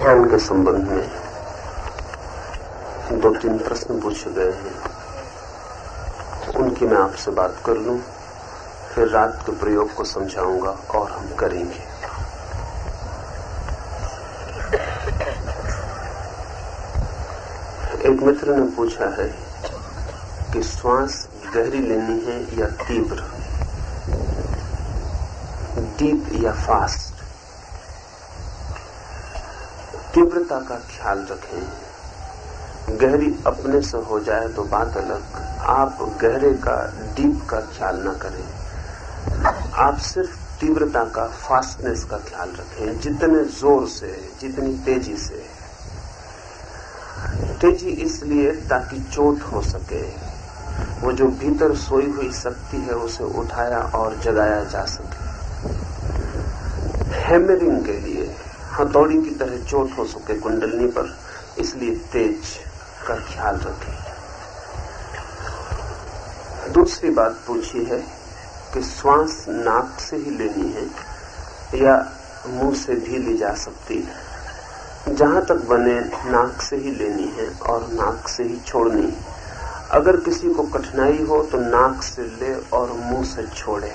ध्यान के संबंध में 2-3 प्रश्न पूछे गए हैं, उनकी मैं आपसे बात कर लूं, फिर रात के प्रयोग को समझाऊंगा और हम करेंगे। एक मित्र ने पूछा है कि श्वास गहरी लेनी है या तीव्र, डीप या फास्ट। तीव्रता का ख्याल रखें, गहरी अपने से हो जाए तो बात अलग। आप गहरे का, डीप का ख्याल न करें, आप सिर्फ तीव्रता का, फास्टनेस का ख्याल रखें। जितने जोर से, जितनी तेजी से। तेजी इसलिए ताकि चोट हो सके, वो जो भीतर सोई हुई शक्ति है उसे उठाया और जगाया जा सके। हैमरिंग के लिए हथौड़ी की तरह चोट हो सके कुंडलनी पर, इसलिए तेज का ख्याल रखें। दूसरी बात पूछी है कि श्वास नाक से ही लेनी है या मुंह से भी ली जा सकती है। जहां तक बने नाक से ही लेनी है और नाक से ही छोड़नी है। अगर किसी को कठिनाई हो तो नाक से ले और मुंह से छोड़े।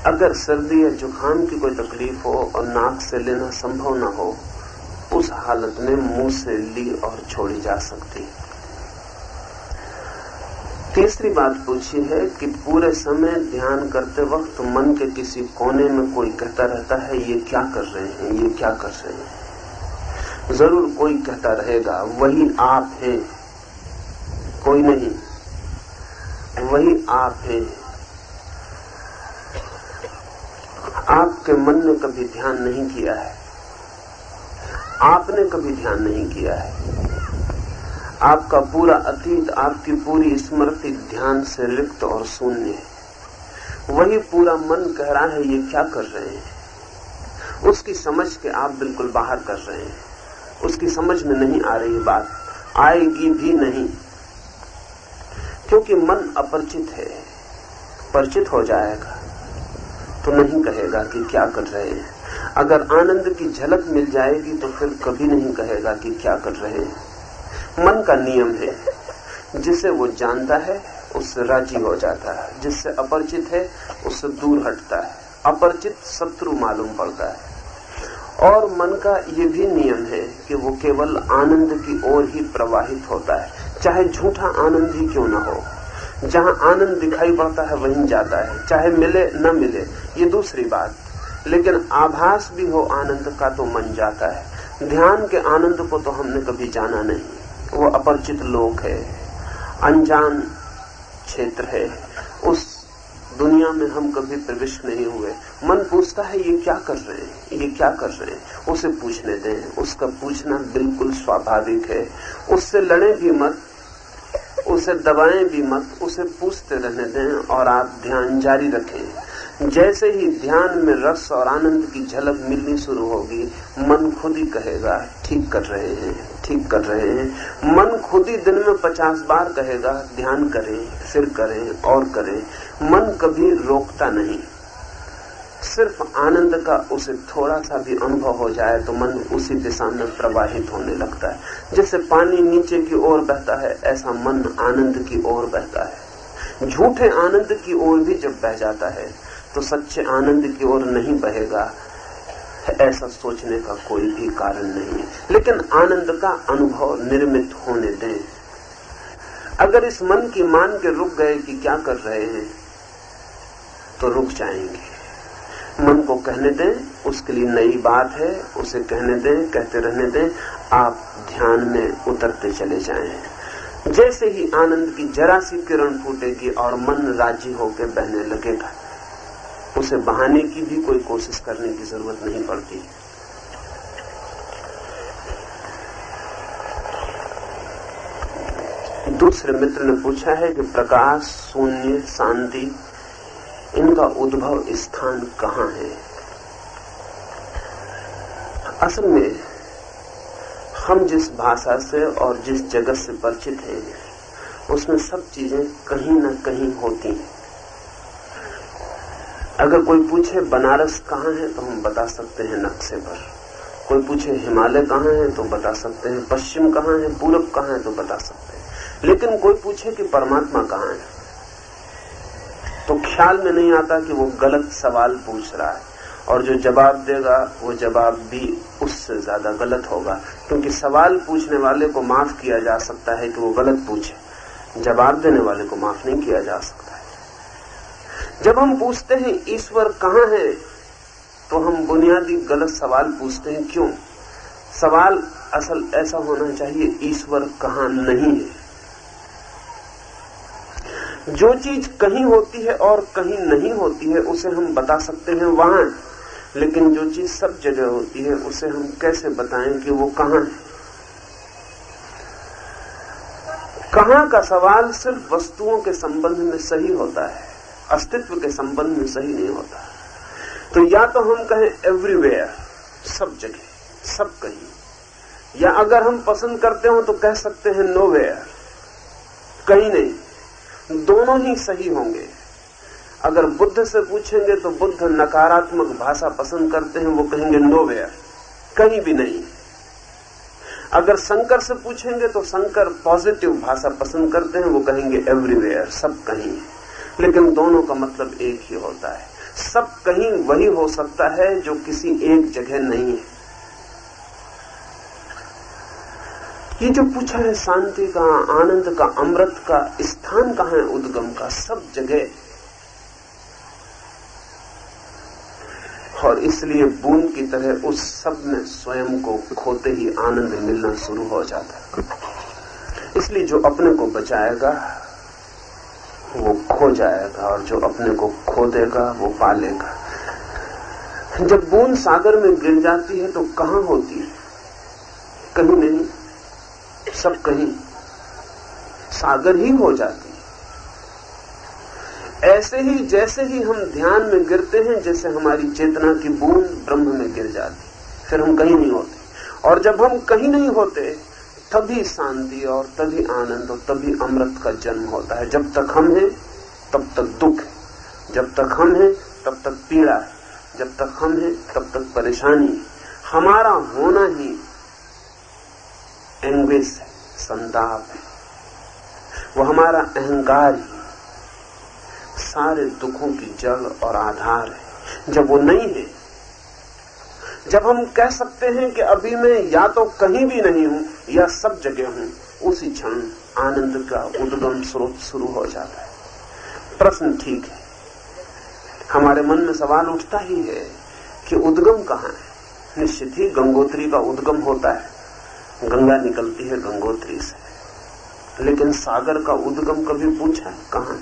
अगर सर्दी या जुकाम की कोई तकलीफ हो और नाक से लेना संभव न हो, उस हालत में मुंह से ली और छोड़ी जा सकती है। तीसरी बात पूछी है कि पूरे समय ध्यान करते वक्त मन के किसी कोने में कोई कहता रहता है, ये क्या कर रहे हैं, ये क्या कर रहे हैं। जरूर कोई कहता रहेगा, वही आप हैं, कोई नहीं, वही आप हैं। आपके मन ने कभी ध्यान नहीं किया है, आपने कभी ध्यान नहीं किया है। आपका पूरा अतीत, आपकी पूरी स्मृति ध्यान से रिक्त और शून्य है। वही पूरा मन कह रहा है, ये क्या कर रहे हैं। उसकी समझ के आप बिल्कुल बाहर कर रहे हैं। उसकी समझ में नहीं आ रही बात, आएगी भी नहीं, क्योंकि मन अपरिचित है। परिचित हो जाएगा तो नहीं कहेगा कि क्या कर रहे हैं। अगर आनंद की झलक मिल जाएगी तो फिर कभी नहीं कहेगा कि क्या कर रहे हैं। मन का नियम है, जिसे वो जानता है उससे राजी हो जाता है, जिससे अपरिचित है उससे दूर हटता है। अपरिचित शत्रु मालूम पड़ता है। और मन का ये भी नियम है कि वो केवल आनंद की ओर ही प्रवाहित होता है, चाहे झूठा आनंद ही क्यों न हो। जहां आनंद दिखाई पड़ता है वहीं जाता है, चाहे मिले न मिले ये दूसरी बात, लेकिन आभास भी हो आनंद का तो मन जाता है। ध्यान के आनंद को तो हमने कभी जाना नहीं, वो अपरिचित लोक है, अनजान क्षेत्र है। उस दुनिया में हम कभी प्रविष्ट नहीं हुए। मन पूछता है, ये क्या कर रहे हैं, ये क्या कर रहे हैं। उसे पूछने दें, उसका पूछना बिल्कुल स्वाभाविक है। उससे लड़े भी मत, उसे दबाएं भी मत, उसे पूछते रहने दें और आप ध्यान जारी रखें। जैसे ही ध्यान में रस और आनंद की झलक मिलनी शुरू होगी, मन खुद ही कहेगा, ठीक कर रहे हैं, ठीक कर रहे हैं। मन खुद ही दिन में 50 बार कहेगा, ध्यान करें, फिर करें और करें। मन कभी रोकता नहीं। सिर्फ आनंद का उसे थोड़ा सा भी अनुभव हो जाए तो मन उसी दिशा में प्रवाहित होने लगता है। जैसे पानी नीचे की ओर बहता है, ऐसा मन आनंद की ओर बहता है। झूठे आनंद की ओर भी जब बह जाता है तो सच्चे आनंद की ओर नहीं बहेगा, ऐसा सोचने का कोई भी कारण नहीं है। लेकिन आनंद का अनुभव निर्मित होने दें। अगर इस मन की मान के रुक गए कि क्या कर रहे हैं तो रुक जाएंगे। मन को कहने दें, उसके लिए नई बात है, उसे कहने दें, कहते रहने दें। आप ध्यान में उतरते चले जाएं। जैसे ही आनंद की जरा सी किरण फूटेगी और मन राजी होकर बहने लगेगा, उसे बहाने की भी कोई कोशिश करने की जरूरत नहीं पड़ती। दूसरे मित्र ने पूछा है कि प्रकाश, शून्य, शांति, इनका उद्भव स्थान कहाँ है। असल में हम जिस भाषा से और जिस जगत से परिचित हैं, उसमें सब चीजें कहीं न कहीं होती हैं। अगर कोई पूछे बनारस कहाँ है तो हम बता सकते हैं नक्शे पर। कोई पूछे हिमालय कहाँ है तो बता सकते हैं, पश्चिम कहाँ है, पूरब कहाँ है तो बता सकते हैं। लेकिन कोई पूछे कि परमात्मा कहाँ है तो ख्याल में नहीं आता कि वो गलत सवाल पूछ रहा है, और जो जवाब देगा वो जवाब भी उससे ज्यादा गलत होगा, क्योंकि सवाल पूछने वाले को माफ किया जा सकता है कि वो गलत पूछे, जवाब देने वाले को माफ नहीं किया जा सकता है। जब हम पूछते हैं ईश्वर कहाँ है तो हम बुनियादी गलत सवाल पूछते हैं। क्यों? सवाल असल ऐसा होना चाहिए, ईश्वर कहाँ नहीं है। जो चीज कहीं होती है और कहीं नहीं होती है उसे हम बता सकते हैं वहां, लेकिन जो चीज सब जगह होती है उसे हम कैसे बताएं कि वो कहाँ है। कहाँ का सवाल सिर्फ वस्तुओं के संबंध में सही होता है, अस्तित्व के संबंध में सही नहीं होता। तो या तो हम कहें एवरीवेयर, सब जगह, सब कहीं, या अगर हम पसंद करते हो तो कह सकते हैं नोवेयर, कहीं नहीं। दोनों ही सही होंगे। अगर बुद्ध से पूछेंगे तो बुद्ध नकारात्मक भाषा पसंद करते हैं, वो कहेंगे नोवेयर, कहीं भी नहीं। अगर शंकर से पूछेंगे तो शंकर पॉजिटिव भाषा पसंद करते हैं, वो कहेंगे एवरीवेयर, सब कहीं है। लेकिन दोनों का मतलब एक ही होता है। सब कहीं वही हो सकता है जो किसी एक जगह नहीं है। ये जो पूछा है शांति का, आनंद का, अमृत का स्थान कहाँ है, उद्गम का, सब जगह। और इसलिए बूंद की तरह उस सब में स्वयं को खोते ही आनंद मिलना शुरू हो जाता है। इसलिए जो अपने को बचाएगा वो खो जाएगा, और जो अपने को खो देगा वो पालेगा। जब बूंद सागर में गिर जाती है तो कहाँ होती है? कहीं नहीं, सब कहीं, सागर ही हो जाती है। ऐसे ही जैसे ही हम ध्यान में गिरते हैं, जैसे हमारी चेतना की बूंद ब्रह्म में गिर जाती, फिर हम कहीं नहीं होते। और जब हम कहीं नहीं होते तभी शांति और तभी आनंद और तभी अमृत का जन्म होता है। जब तक हम हैं तब तक दुख है, जब तक हम हैं तब तक पीड़ा है, जब तक हम हैं तब तक परेशानी है। हमारा होना ही एंग्विश है, संताप है, वो हमारा अहंकार ही सारे दुखों की जड़ और आधार है। जब वो नहीं है, जब हम कह सकते हैं कि अभी मैं या तो कहीं भी नहीं हूं या सब जगह हूं, उसी क्षण आनंद का उद्गम स्रोत शुरू हो जाता है। प्रश्न ठीक है, हमारे मन में सवाल उठता ही है कि उद्गम कहाँ है। निश्चित ही गंगोत्री का उद्गम होता है, गंगा निकलती है गंगोत्री से, लेकिन सागर का उद्गम कभी पूछा है कहाँ?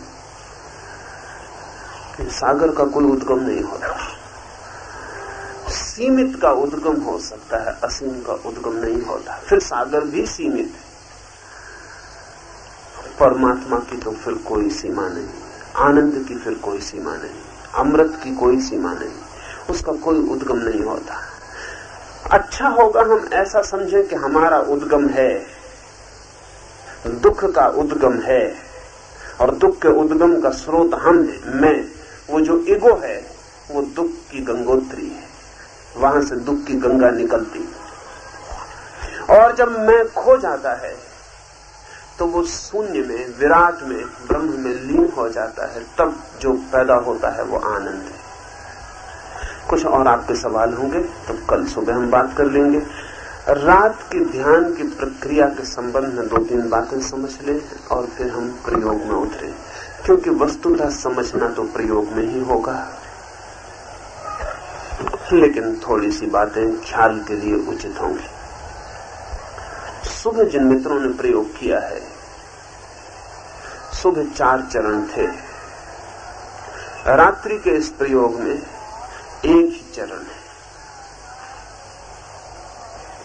सागर का कोई उद्गम नहीं होता। सीमित का उद्गम हो सकता है, असीम का उद्गम नहीं होता। फिर सागर भी सीमित है। परमात्मा की तो फिर कोई सीमा नहीं, आनंद की फिर कोई सीमा नहीं, अमृत की कोई सीमा नहीं, उसका कोई उद्गम नहीं होता। अच्छा होगा हम ऐसा समझें कि हमारा उद्गम है, दुख का उद्गम है, और दुख के उद्गम का स्रोत हम है, मैं। वो जो ईगो है वो दुख की गंगोत्री है, वहां से दुख की गंगा निकलती। और जब मैं खो जाता है तो वो शून्य में, विराट में, ब्रह्म में लीन हो जाता है। तब जो पैदा होता है वो आनंद है। कुछ और आपके सवाल होंगे तो कल सुबह हम बात कर लेंगे। रात के ध्यान की प्रक्रिया के संबंध में 2-3 बातें समझ लें और फिर हम प्रयोग में उतरे, क्योंकि वस्तुतः समझना तो प्रयोग में ही होगा, लेकिन थोड़ी सी बातें ख्याल के लिए उचित होंगी। सुबह जिन मित्रों ने प्रयोग किया है, सुबह 4 चरण थे। रात्रि के इस प्रयोग में एक ही चरण है।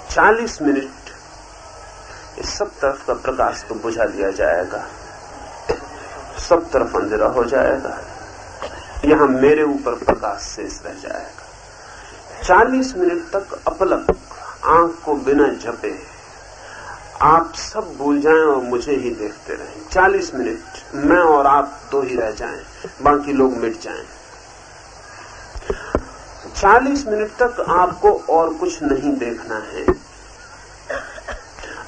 40 मिनट इस सब तरफ का प्रकाश तो बुझा दिया जाएगा, सब तरफ अंधेरा हो जाएगा, यहां मेरे ऊपर प्रकाश शेष रह जाएगा। 40 मिनट तक अपलक, आंख को बिना झपे आप सब भूल जाएं और मुझे ही देखते रहें। 40 मिनट मैं और आप 2 ही रह जाएं, बाकी लोग मिट जाएं। 40 मिनट तक आपको और कुछ नहीं देखना है।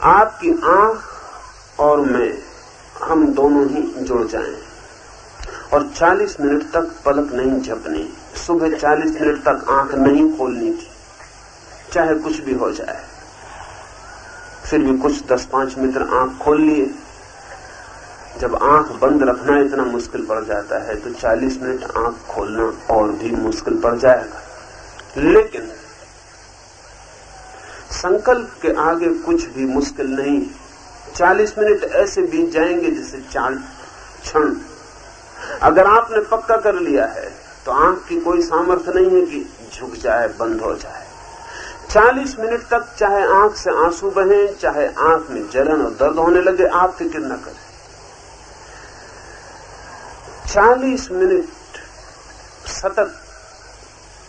आपकी आंख और मैं, हम दोनों ही जुड़ जाएं और 40 मिनट तक पलक नहीं झपनी। सुबह 40 मिनट तक आंख नहीं खोलनी थी, चाहे कुछ भी हो जाए। फिर भी कुछ 10-5 मित्र आंख खोल लिए। जब आंख बंद रखना इतना मुश्किल पड़ जाता है तो 40 मिनट आंख खोलना और भी मुश्किल पड़ जाएगा। लेकिन संकल्प के आगे कुछ भी मुश्किल नहीं। 40 मिनट ऐसे बीत जाएंगे जैसे 4 क्षण। अगर आपने पक्का कर लिया है तो आंख की कोई सामर्थ्य नहीं है कि झुक जाए, बंद हो जाए। 40 मिनट तक चाहे आंख से आंसू बहें, चाहे आंख में जलन और दर्द होने लगे, आप फिक्र न करें। 40 मिनट सतत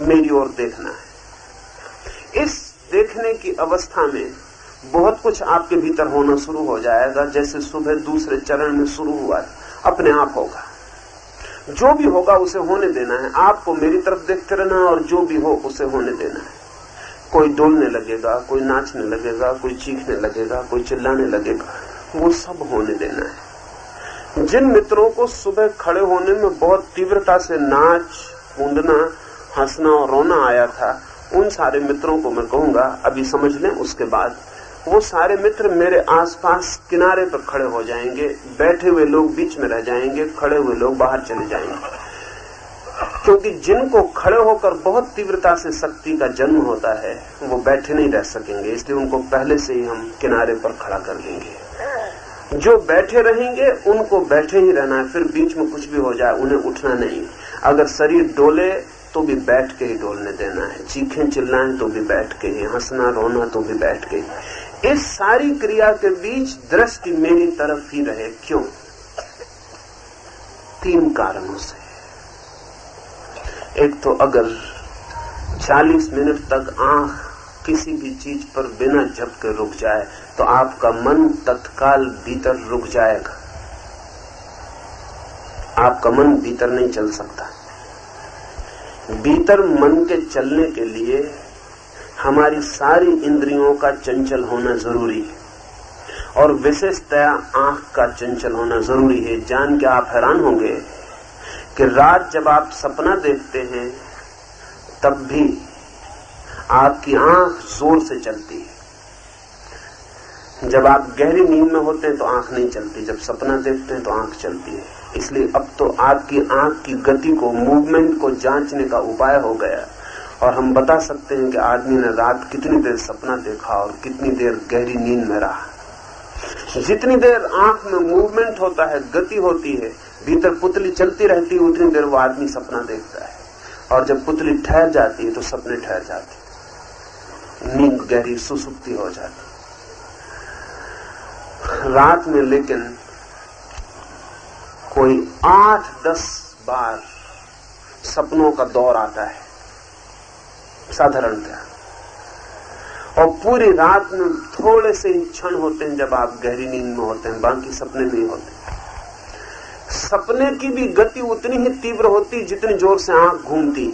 मेरी ओर देखना है। इस देखने की अवस्था में बहुत कुछ आपके भीतर होना शुरू हो जाएगा, जैसे सुबह दूसरे चरण में शुरू हुआ है। अपने आप होगा। जो भी होगा उसे होने देना है। आपको मेरी तरफ देखते रहना है और जो भी हो उसे होने देना है। कोई डोलने लगेगा, कोई नाचने लगेगा, कोई चीखने लगेगा, कोई चिल्लाने लगेगा, वो सब होने देना है। जिन मित्रों को सुबह खड़े होने में बहुत तीव्रता से नाच, कूदना, हंसना और रोना आया था, उन सारे मित्रों को मैं कहूंगा अभी समझ लें। उसके बाद वो सारे मित्र मेरे आसपास किनारे पर खड़े हो जाएंगे। बैठे हुए लोग बीच में रह जाएंगे, खड़े हुए लोग बाहर चले जाएंगे। क्योंकि जिनको खड़े होकर बहुत तीव्रता से शक्ति का जन्म होता है वो बैठे नहीं रह सकेंगे, इसलिए उनको पहले से ही हम किनारे पर खड़ा कर देंगे। जो बैठे रहेंगे उनको बैठे ही रहना है, फिर बीच में कुछ भी हो जाए उन्हें उठना नहीं। अगर शरीर डोले तो भी बैठ के ही डोलने देना है, चीखें चिल्लाएं तो भी बैठ के ही, हंसना रोना तो भी बैठ के ही। इस सारी क्रिया के बीच दृष्टि मेरी तरफ ही रहे। क्यों? 3 कारणों से। एक तो अगर 40 मिनट तक आंख किसी भी चीज पर बिना झपके रुक जाए तो आपका मन तत्काल भीतर रुक जाएगा। आपका मन भीतर नहीं चल सकता। भीतर मन के चलने के लिए हमारी सारी इंद्रियों का चंचल होना जरूरी है और विशेषतया आंख का चंचल होना जरूरी है। जान के आप हैरान होंगे कि रात जब आप सपना देखते हैं तब भी आपकी आंख जोर से चलती है। जब आप गहरी नींद में होते हैं तो आंख नहीं चलती, जब सपना देखते हैं तो आंख चलती है। इसलिए अब तो आपकी आंख की गति को, मूवमेंट को जांचने का उपाय हो गया और हम बता सकते हैं कि आदमी ने रात कितनी देर सपना देखा और कितनी देर गहरी नींद में रहा। जितनी देर आंख में मूवमेंट होता है, गति होती है, भीतर पुतली चलती रहती है, उतनी देर वो आदमी सपना देखता है। और जब पुतली ठहर जाती है तो सपने ठहर जाते, नींद गहरी सुसुप्ति हो जाती। रात में लेकिन कोई 8-10 बार सपनों का दौर आता है साधारणतः, और पूरी रात में थोड़े से ही क्षण होते हैं जब आप गहरी नींद में होते हैं, बाकी सपने नहीं होते। सपने की भी गति उतनी ही तीव्र होती जितनी जोर से आंख घूमती।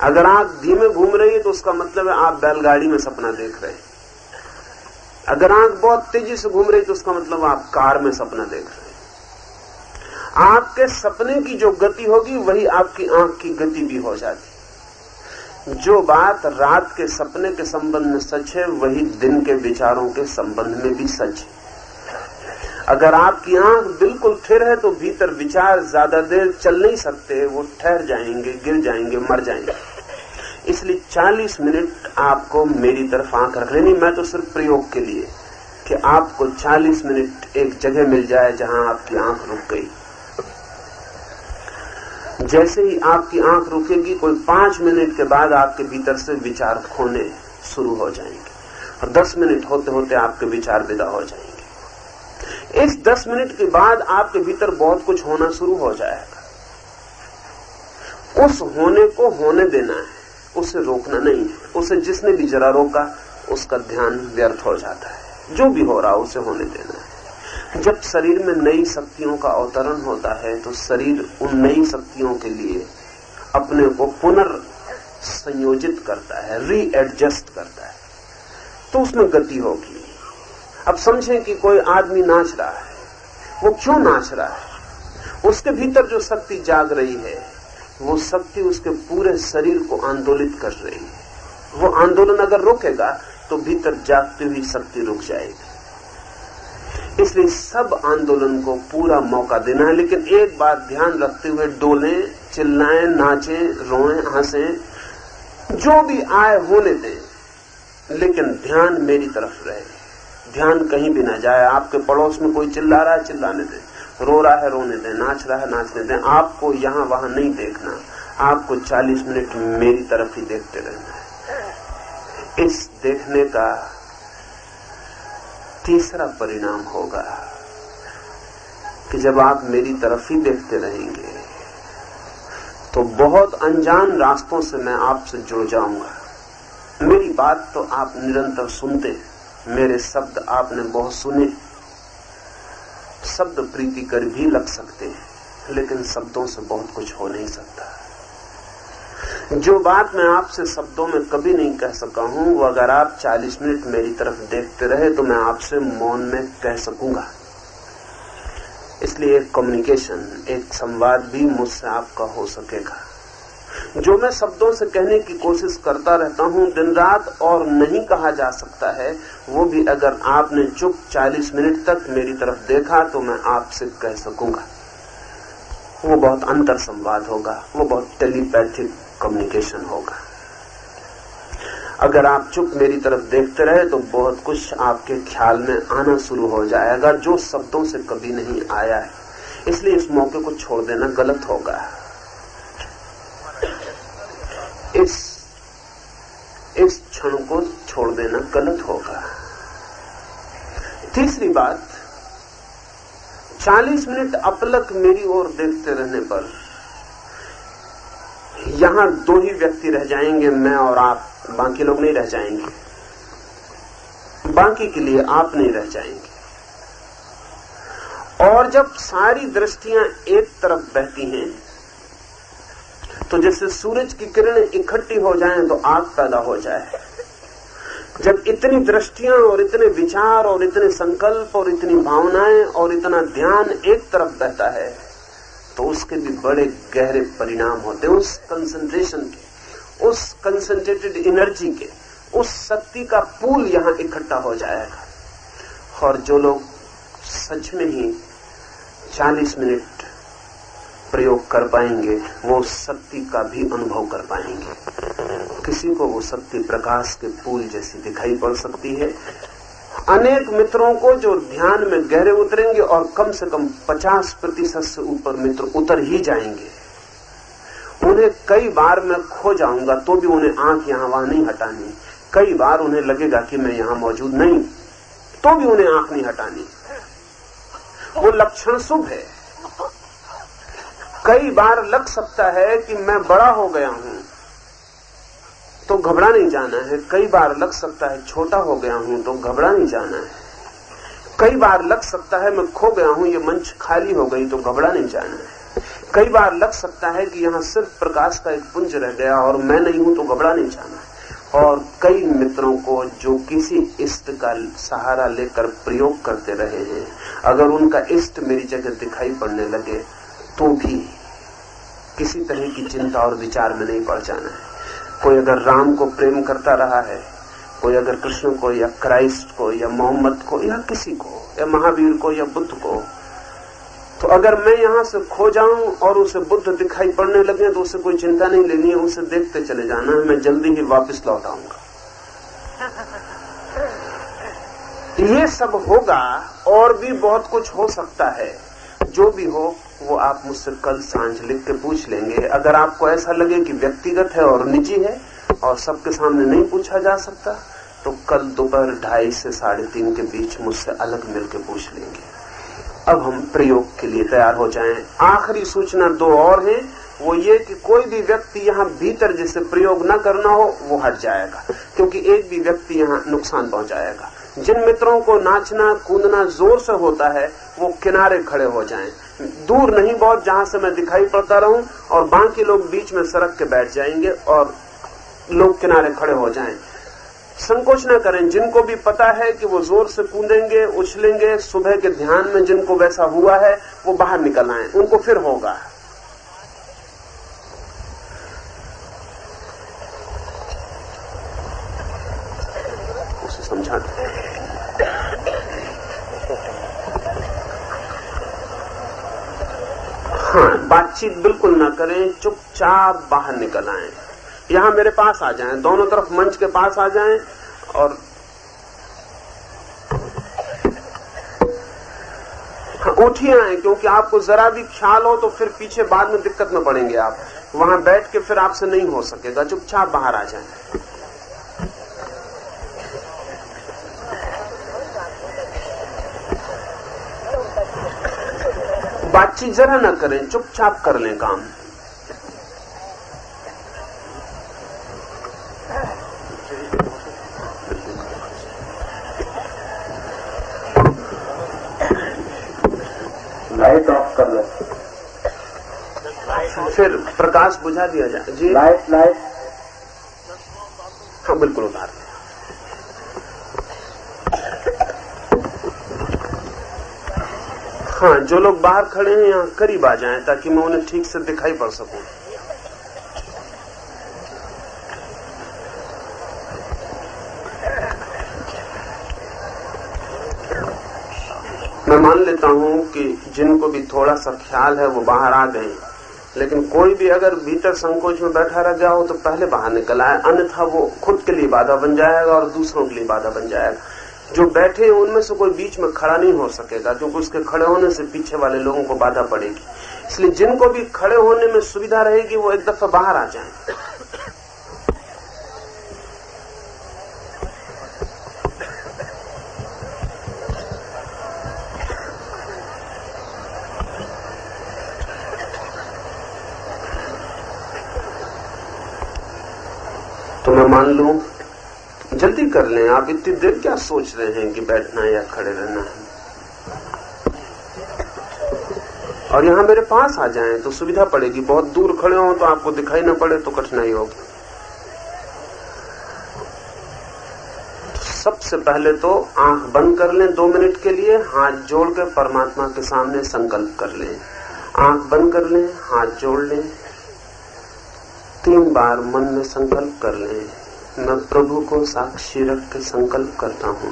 अगर आंख धीमे घूम रही है तो उसका मतलब है आप बैलगाड़ी में सपना देख रहे हैं। अगर आंख बहुत तेजी से घूम रही है तो उसका मतलब आप कार में सपना देख रहे हैं। आपके सपने की जो गति होगी वही आपकी आंख की गति भी हो जाती। जो बात रात के सपने के संबंध में सच है वही दिन के विचारों के संबंध में भी सच है। अगर आपकी आंख बिल्कुल स्थिर है तो भीतर विचार ज्यादा देर चल नहीं सकते, वो ठहर जाएंगे, गिर जाएंगे, मर जाएंगे। इसलिए 40 मिनट आपको मेरी तरफ आंख रख लेनी। मैं तो सिर्फ प्रयोग के लिए कि आपको 40 मिनट एक जगह मिल जाए जहां आपकी आंख रुक गई। जैसे ही आपकी आंख रुकेगी, कोई 5 मिनट के बाद आपके भीतर से विचार खोने शुरू हो जाएंगे और 10 मिनट होते होते आपके विचार विदा हो जाएंगे। इस 10 मिनट के बाद आपके भीतर बहुत कुछ होना शुरू हो जाएगा। उस होने को होने देना है, उसे रोकना नहीं है। उसे जिसने भी जरा रोका उसका ध्यान व्यर्थ हो जाता है। जो भी हो रहा उसे होने देना है। जब शरीर में नई शक्तियों का अवतरण होता है तो शरीर उन नई शक्तियों के लिए अपने को संयोजित करता है, रीएडजस्ट करता है, तो उसमें गति होगी। अब समझें कि कोई आदमी नाच रहा है, वो क्यों नाच रहा है? उसके भीतर जो शक्ति जाग रही है, वो शक्ति उसके पूरे शरीर को आंदोलित कर रही है। वो आंदोलन अगर रुकेगा तो भीतर जागती हुई शक्ति रुक जाएगी। इसलिए सब आंदोलन को पूरा मौका देना है, लेकिन एक बात ध्यान रखते हुए डोलें, चिल्लाएं, नाचें, रोएं, हंसें, जो भी आए होने दें, लेकिन ध्यान मेरी तरफ रहे। ध्यान कहीं भी ना जाए। आपके पड़ोस में कोई चिल्ला रहा है, चिल्लाने दें, रो रहा है, रोने दें, नाच रहा है, नाचने दें। आपको यहां वहां नहीं देखना, आपको 40 मिनट मेरी तरफ ही देखते रहना है। इस देखने का तीसरा परिणाम होगा कि जब आप मेरी तरफ ही देखते रहेंगे तो बहुत अनजान रास्तों से मैं आपसे जुड़ जाऊंगा। मेरी बात तो आप निरंतर सुनते, मेरे शब्द आपने बहुत सुने। शब्द प्रीतिकर भी लग सकते हैं, लेकिन शब्दों से बहुत कुछ हो नहीं सकता। जो बात मैं आपसे शब्दों में कभी नहीं कह सका हूं, वो अगर आप 40 मिनट मेरी तरफ देखते रहे तो मैं आपसे मौन में कह सकूंगा। इसलिए एक कम्युनिकेशन, एक संवाद भी मुझसे आपका हो सकेगा। जो मैं शब्दों से कहने की कोशिश करता रहता हूं दिन रात और नहीं कहा जा सकता है, वो भी अगर आपने चुप 40 मिनट तक मेरी तरफ देखा तो मैं आपसे कह सकूंगा। वो बहुत अंतर संवाद होगा, वो बहुत टेलीपैथिक कम्युनिकेशन होगा। अगर आप चुप मेरी तरफ देखते रहे तो बहुत कुछ आपके ख्याल में आना शुरू हो जाएगा जो शब्दों से कभी नहीं आया है। इसलिए इस मौके को छोड़ देना गलत होगा। इस क्षण को छोड़ देना गलत होगा। तीसरी बात, 40 मिनट अपलक मेरी ओर देखते रहने पर यहां 2 ही व्यक्ति रह जाएंगे, मैं और आप। बाकी लोग नहीं रह जाएंगे, बाकी के लिए आप नहीं रह जाएंगे। और जब सारी दृष्टियां एक तरफ बहती हैं तो जैसे सूरज की किरणें इकट्ठी हो जाएं तो आग पैदा हो जाए। जब इतनी दृष्टियां और इतने विचार और इतने संकल्प और इतनी भावनाएं और इतना ध्यान एक तरफ बहता है तो उसके भी बड़े गहरे परिणाम होते हैं। उस कंसंट्रेशन के, उस कंसंट्रेटेड एनर्जी के, उस शक्ति का पूल यहां इकट्ठा हो जाएगा। और जो लोग सच में ही 40 मिनट प्रयोग कर पाएंगे वो उस शक्ति का भी अनुभव कर पाएंगे। किसी को वो शक्ति प्रकाश के पूल जैसी दिखाई पड़ सकती है। अनेक मित्रों को जो ध्यान में गहरे उतरेंगे और कम से कम 50% से ऊपर मित्र उतर ही जाएंगे, उन्हें कई बार मैं खो जाऊंगा तो भी उन्हें आंख यहां वहां नहीं हटानी। कई बार उन्हें लगेगा कि मैं यहां मौजूद नहीं, तो भी उन्हें आंख नहीं हटानी। वो लक्षण शुभ है। कई बार लग सकता है कि मैं बड़ा हो गया हूं, तो घबरा नहीं जाना है। कई बार लग सकता है छोटा हो गया हूं, तो घबरा नहीं जाना है। कई बार लग सकता है मैं खो गया हूं, ये मंच खाली हो गई, तो घबरा नहीं जाना है। कई बार लग सकता है कि यहाँ सिर्फ प्रकाश का एक पुंज रह गया और मैं नहीं हूं, तो घबरा नहीं जाना है। और कई मित्रों को जो किसी इष्ट का सहारा लेकर प्रयोग करते रहे हैं, अगर उनका इष्ट मेरी जगह दिखाई पड़ने लगे तो भी किसी तरह की चिंता और विचार में नहीं पड़ जाना है। कोई अगर राम को प्रेम करता रहा है, कोई अगर कृष्ण को या क्राइस्ट को या मोहम्मद को या किसी को या महावीर को या बुद्ध को, तो अगर मैं यहां से खो जाऊं और उसे बुद्ध दिखाई पड़ने लगे तो उसे कोई चिंता नहीं लेनी है, उसे देखते चले जाना है। मैं जल्दी ही वापस लौट आऊंगा। ये सब होगा और भी बहुत कुछ हो सकता है। जो भी हो वो आप मुझसे कल सांझ लिख के पूछ लेंगे। अगर आपको ऐसा लगे कि व्यक्तिगत है और निजी है और सबके सामने नहीं पूछा जा सकता, तो कल दोपहर 2:30 से 3:30 के बीच मुझसे अलग मिलकर पूछ लेंगे। अब हम प्रयोग के लिए तैयार हो जाएं। आखिरी सूचना 2 और है, वो ये कि कोई भी व्यक्ति यहाँ भीतर जिसे प्रयोग न करना हो वो हट जाएगा, क्योंकि एक भी व्यक्ति यहाँ नुकसान पहुंचाएगा। जिन मित्रों को नाचना कूदना जोर से होता है वो किनारे खड़े हो जाएं, दूर नहीं बहुत, जहां से मैं दिखाई पड़ता रहूं, और बाकी लोग बीच में सड़क के बैठ जाएंगे और लोग किनारे खड़े हो जाएं। संकोच न करें। जिनको भी पता है कि वो जोर से कूदेंगे, उछलेंगे, सुबह के ध्यान में जिनको वैसा हुआ है वो बाहर निकल आए, उनको फिर होगा। उसे समझाते। हाँ, बातचीत बिल्कुल ना करें, चुपचाप बाहर निकल आए। यहां मेरे पास आ जाएं, दोनों तरफ मंच के पास आ जाएं और उठ ही आए, क्योंकि आपको जरा भी ख्याल हो तो फिर पीछे बाद में दिक्कत में पड़ेंगे आप। वहां बैठ के फिर आपसे नहीं हो सकेगा। चुपचाप बाहर आ जाएं। बातचीत जरा ना करें, चुपचाप कर लें काम। लाइट ऑफ कर लो, फिर प्रकाश बुझा दिया जाए। जी लाइट हाँ बिल्कुल उतार दें। हाँ, जो लोग बाहर खड़े हैं यहाँ करीब आ जाएं ताकि मैं उन्हें ठीक से दिखाई पड़ सकूं। मैं मान लेता हूं कि जिनको भी थोड़ा सा ख्याल है वो बाहर आ गए, लेकिन कोई भी अगर भीतर संकोच में बैठा रह गया हो तो पहले बाहर निकल आए, अन्यथा वो खुद के लिए बाधा बन जाएगा और दूसरों के लिए बाधा बन जाएगा। जो बैठे हैं उनमें से कोई बीच में खड़ा नहीं हो सकेगा, क्योंकि उसके खड़े होने से पीछे वाले लोगों को बाधा पड़ेगी। इसलिए जिनको भी खड़े होने में सुविधा रहेगी वो एक दफा बाहर आ जाएं। तो मैं मान लूं, जल्दी कर लें। आप इतनी देर क्या सोच रहे हैं कि बैठना है या खड़े रहना है? और यहां मेरे पास आ जाएं तो सुविधा पड़ेगी। बहुत दूर खड़े हो तो आपको दिखाई न पड़े तो कठिनाई होगी। सबसे पहले तो आंख बंद कर लें 2 मिनट के लिए, हाथ जोड़ के परमात्मा के सामने संकल्प कर लें। आंख बंद कर लें, हाथ जोड़ लें, 3 बार मन में संकल्प कर लें। मैं प्रभु को साक्षी रख के संकल्प करता हूं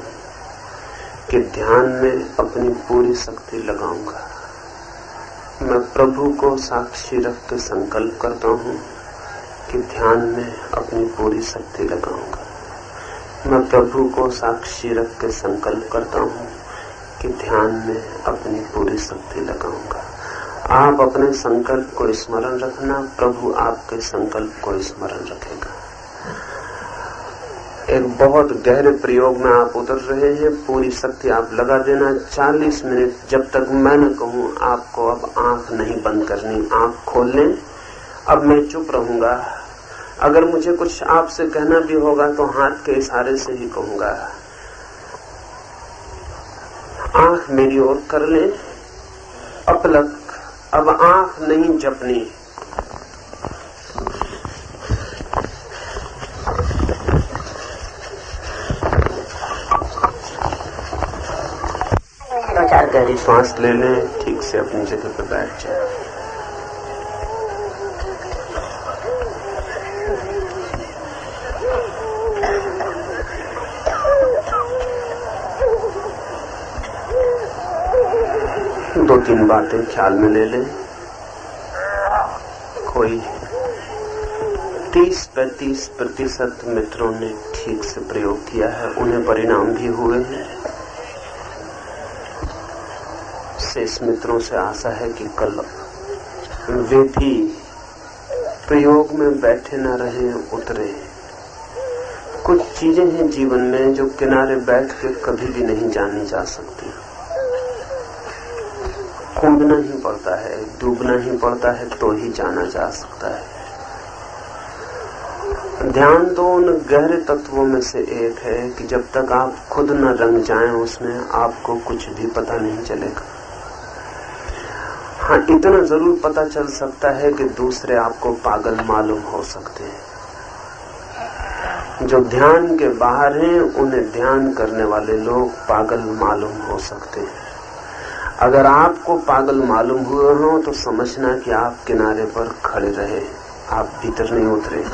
कि ध्यान में अपनी पूरी शक्ति लगाऊंगा। मैं प्रभु को साक्षी रख के संकल्प करता हूं कि ध्यान में अपनी पूरी शक्ति लगाऊंगा। मैं प्रभु को साक्षी रख के संकल्प करता हूं कि ध्यान में अपनी पूरी शक्ति लगाऊंगा। आप अपने संकल्प को स्मरण रखना, प्रभु आपके संकल्प को स्मरण रखेगा। एक बहुत गहरे प्रयोग में आप उतर रहे हैं। पूरी शक्ति आप लगा देना 40 मिनट, जब तक मैं न कहूं आपको अब आंख नहीं बंद करनी। आंख खोल लें। अब मैं चुप रहूंगा। अगर मुझे कुछ आपसे कहना भी होगा तो हाथ के इशारे से ही कहूंगा। आंख मेरी ओर कर लें। अपलक, अब आंख नहीं झपनी। गहरी सांस ले लें, ठीक से अपनी जगह पर बैठ जाए। दो तीन बातें ख्याल में ले लें। कोई 30-35% मित्रों ने ठीक से प्रयोग किया है, उन्हें परिणाम भी हुए हैं। शेष मित्रों से आशा है कि कल वे भी प्रयोग में बैठे न रहे, उतरे। कुछ चीजें हैं जीवन में जो किनारे बैठ के कभी भी नहीं जानी जा सकती। कूदना ही पड़ता है, डूबना ही पड़ता है तो ही जाना जा सकता है। ध्यान तो उन गहरे तत्वों में से एक है कि जब तक आप खुद न रंग जाएं उसमें, आपको कुछ भी पता नहीं चलेगा। हाँ, इतना जरूर पता चल सकता है कि दूसरे आपको पागल मालूम हो सकते हैं, जो ध्यान के बाहर हैं उन्हें ध्यान करने वाले लोग पागल मालूम हो सकते हैं। अगर आपको पागल मालूम हुए हो तो समझना कि आप किनारे पर खड़े रहे, आप भीतर नहीं उतरे।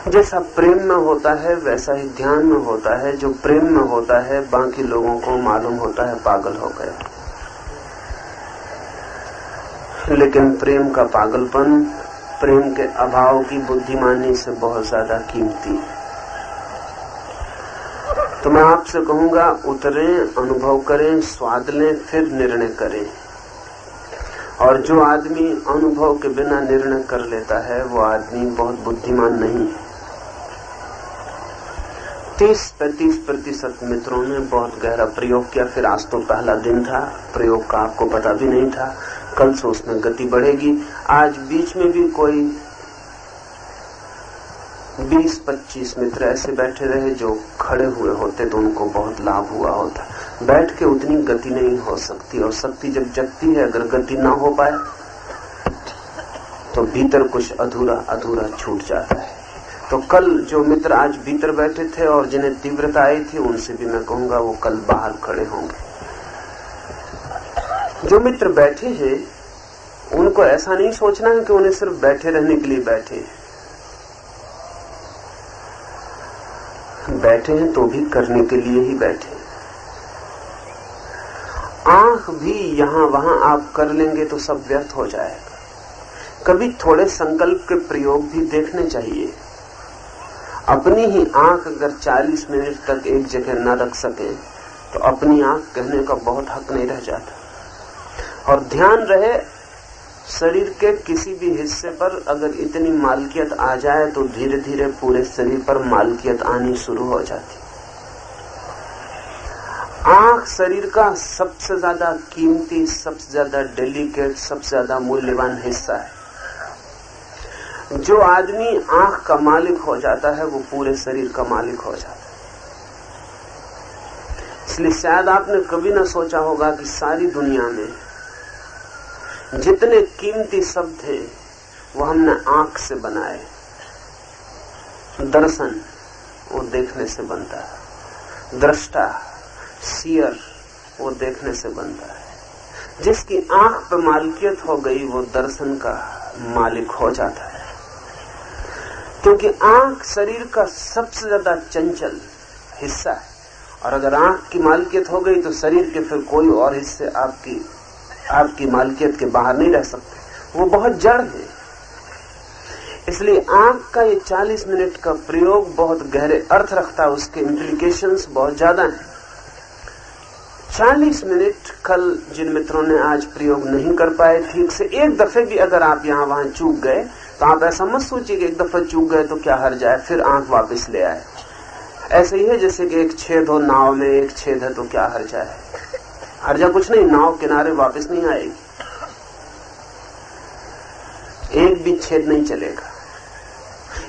जैसा प्रेम में होता है वैसा ही ध्यान में होता है। जो प्रेम में होता है बाकी लोगों को मालूम होता है पागल हो गया, लेकिन प्रेम का पागलपन प्रेम के अभाव की बुद्धिमानी से बहुत ज्यादा कीमती है। तो मैं आपसे कहूंगा, उतरें, अनुभव करें, स्वाद लें, फिर निर्णय करें। और जो आदमी अनुभव के बिना निर्णय कर लेता है वो आदमी बहुत बुद्धिमान नहीं है। 30-35% मित्रों ने बहुत गहरा प्रयोग किया। फिर आज तो पहला दिन था, प्रयोग का आपको पता भी नहीं था, कल से उसमें गति बढ़ेगी। आज बीच में भी कोई 20-25 मित्र ऐसे बैठे रहे जो खड़े हुए होते तो उनको बहुत लाभ हुआ होता। बैठ के उतनी गति नहीं हो सकती, और शक्ति जब जगती है अगर गति ना हो पाए तो भीतर कुछ अधूरा अधूरा छूट जाता है। तो कल जो मित्र आज भीतर बैठे थे और जिन्हें तीव्रता आई थी उनसे भी मैं कहूंगा वो कल बाहर खड़े होंगे। जो मित्र बैठे हैं उनको ऐसा नहीं सोचना है कि उन्हें सिर्फ बैठे रहने के लिए बैठे हैं तो भी करने के लिए ही बैठे। आंख भी यहां वहां आप कर लेंगे तो सब व्यर्थ हो जाएगा। कभी थोड़े संकल्प के प्रयोग भी देखने चाहिए। अपनी ही आंख अगर 40 मिनट तक एक जगह न रख सके तो अपनी आंख कहने का बहुत हक नहीं रह जाता। और ध्यान रहे, शरीर के किसी भी हिस्से पर अगर इतनी मालकियत आ जाए तो धीरे धीरे पूरे शरीर पर मालकियत आनी शुरू हो जाती। आंख शरीर का सबसे ज्यादा कीमती, सबसे ज्यादा डेलिकेट, सबसे ज्यादा मूल्यवान हिस्सा है। जो आदमी आंख का मालिक हो जाता है वो पूरे शरीर का मालिक हो जाता है। इसलिए शायद आपने कभी ना सोचा होगा कि सारी दुनिया में जितने कीमती शब्द हैं वो हमने आंख से बनाए। दर्शन वो देखने से बनता है, दृष्टा, सीयर वो देखने से बनता है। जिसकी आंख पे मालिकियत हो गई वो दर्शन का मालिक हो जाता है। क्योंकि आंख शरीर का सबसे ज्यादा चंचल हिस्सा है, और अगर आंख की मालिकियत हो गई तो शरीर के फिर कोई और हिस्से आपकी मालिकियत के बाहर नहीं रह सकते, वो बहुत जड़ है। इसलिए आंख का ये 40 मिनट का प्रयोग बहुत गहरे अर्थ रखता है, उसके इम्प्लीकेशंस बहुत ज्यादा हैं। 40 मिनट कल जिन मित्रों ने आज प्रयोग नहीं कर पाए ठीक से, एक दफे भी अगर आप यहां वहां चूक गए तो आप ऐसा मत सोचिए कि एक दफा चूक गए तो क्या हर्ज है, फिर आंख वापस ले आए। ऐसे ही है जैसे कि एक छेद हो नाव में, एक छेद है तो क्या हर्जा है, हर्जा कुछ नहीं, नाव किनारे वापस नहीं आएगी, एक भी छेद नहीं चलेगा।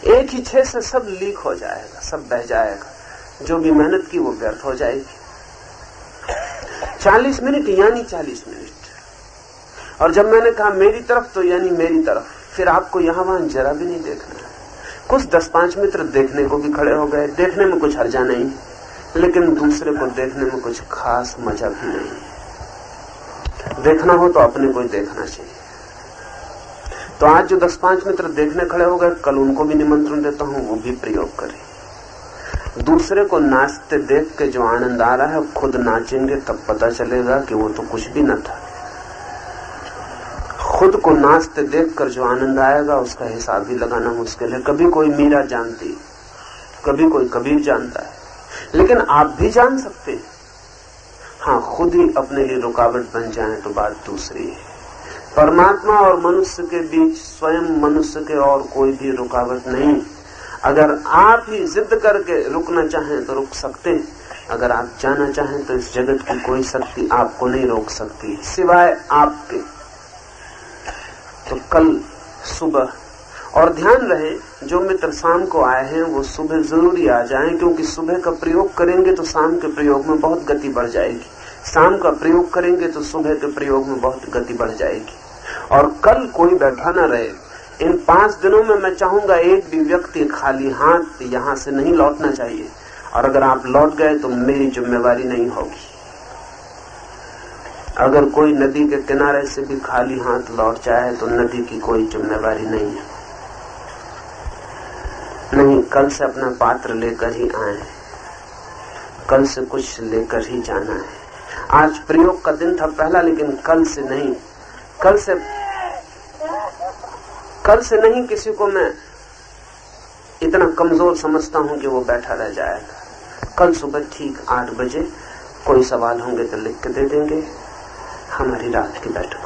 एक ही छेद से सब लीक हो जाएगा, सब बह जाएगा, जो भी मेहनत की वो व्यर्थ हो जाएगी। 40 मिनट यानी 40 मिनट। और जब मैंने कहा मेरी तरफ तो यानी मेरी तरफ, फिर आपको यहां वहां जरा भी नहीं देखना है। कुछ 10-5 मित्र देखने को भी खड़े हो गए, देखने में कुछ हर्जा नहीं, लेकिन दूसरे को देखने में कुछ खास मजा भी नहीं। देखना हो तो अपने को ही देखना चाहिए। तो आज जो 10-5 मित्र देखने खड़े हो गए, कल उनको भी निमंत्रण देता हूं, वो भी प्रयोग करें। दूसरे को नाचते देख के जो आनंद आ रहा है, खुद नाचेंगे तब पता चलेगा कि वो तो कुछ भी न था। खुद को नाचते देखकर जो आनंद आएगा उसका हिसाब भी लगाना मुश्किल है। कभी कोई मीरा जानती, कभी कोई कबीर जानता है, लेकिन आप भी जान सकते हैं। हाँ, खुद ही अपने लिए रुकावट बन जाए तो बात दूसरी है। परमात्मा और मनुष्य के बीच स्वयं मनुष्य के और कोई भी रुकावट नहीं। अगर आप ही जिद करके रुकना चाहें तो रुक सकते हैं, अगर आप जाना चाहें तो इस जगत की कोई शक्ति आपको नहीं रोक सकती सिवाय आपके। तो कल सुबह, और ध्यान रहे जो मित्र शाम को आए हैं वो सुबह जरूरी आ जाएं, क्योंकि सुबह का प्रयोग करेंगे तो शाम के प्रयोग में बहुत गति बढ़ जाएगी, शाम का प्रयोग करेंगे तो सुबह के प्रयोग में बहुत गति बढ़ जाएगी। और कल कोई बैठा ना रहे, इन 5 दिनों में मैं चाहूंगा एक भी व्यक्ति खाली हाथ यहां से नहीं लौटना चाहिए, और अगर आप लौट गए तो मेरी जिम्मेवारी नहीं होगी। अगर कोई नदी के किनारे से भी खाली हाथ लौट जाए तो नदी की कोई जिम्मेवारी नहीं है। नहीं, कल से अपना पात्र लेकर ही आए, कल से कुछ लेकर ही जाना है। आज प्रयोग का दिन था पहला, लेकिन कल से नहीं, कल से नहीं किसी को मैं इतना कमजोर समझता हूं कि वो बैठा रह जाएगा। कल सुबह ठीक 8 बजे कोई सवाल होंगे तो लिख के दे देंगे। हमारी रात की बैठक